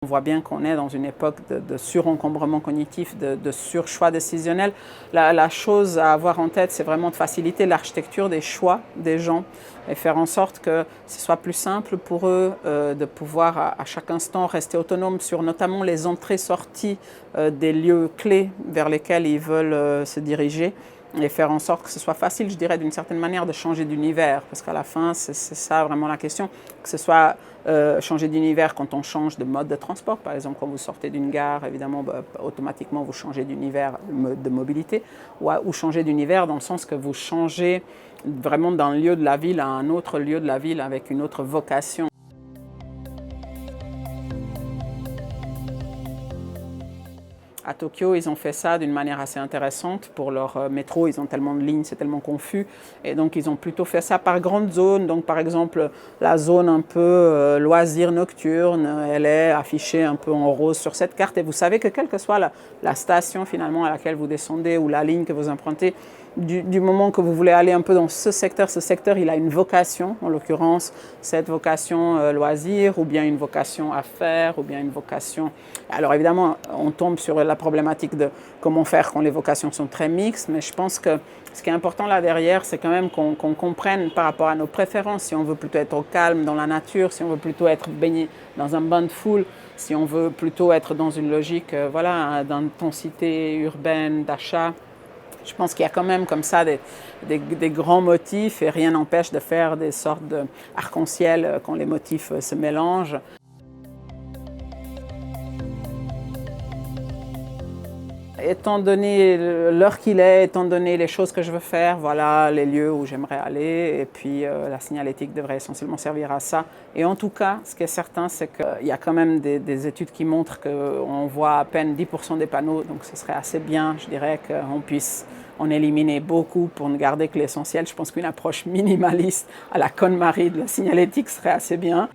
On voit bien qu'on est dans une époque de surencombrement cognitif, de surchoix décisionnel. La chose à avoir en tête, c'est vraiment de faciliter l'architecture des choix des gens et faire en sorte que ce soit plus simple pour eux de pouvoir à chaque instant rester autonomes sur notamment les entrées-sorties des lieux clés vers lesquels ils veulent se diriger et faire en sorte que ce soit facile, je dirais, d'une certaine manière, de changer d'univers. Parce qu'à la fin, c'est ça vraiment la question, que ce soit changer d'univers quand on change de mode de transport. Par exemple, quand vous sortez d'une gare, évidemment, automatiquement, vous changez d'univers de mobilité, ou changer d'univers dans le sens que vous changez vraiment d'un lieu de la ville à un autre lieu de la ville avec une autre vocation. À Tokyo, ils ont fait ça d'une manière assez intéressante. Pour leur métro, ils ont tellement de lignes, c'est tellement confus. Et donc, ils ont plutôt fait ça par grandes zones. Donc, par exemple, la zone un peu loisirs nocturnes, elle est affichée un peu en rose sur cette carte. Et vous savez que quelle que soit la station finalement à laquelle vous descendez ou la ligne que vous empruntez, du moment que vous voulez aller un peu dans ce secteur, il a une vocation, en l'occurrence, cette vocation loisir, ou bien une vocation affaires, ou bien une vocation... Alors évidemment, on tombe sur la problématique de comment faire quand les vocations sont très mixtes, mais je pense que ce qui est important là derrière, c'est quand même qu'on comprenne par rapport à nos préférences, si on veut plutôt être au calme dans la nature, si on veut plutôt être baigné dans un bain de foule, si on veut plutôt être dans une logique d'intensité urbaine, d'achat. Je pense qu'il y a quand même comme ça des grands motifs et rien n'empêche de faire des sortes d'arc-en-ciel quand les motifs se mélangent. Étant donné l'heure qu'il est, étant donné les choses que je veux faire, voilà les lieux où j'aimerais aller et puis la signalétique devrait essentiellement servir à ça. Et en tout cas, ce qui est certain, c'est qu'il y a quand même des études qui montrent qu'on voit à peine 10% des panneaux, donc ce serait assez bien, je dirais, qu'on puisse en éliminer beaucoup pour ne garder que l'essentiel. Je pense qu'une approche minimaliste à la KonMari de la signalétique serait assez bien.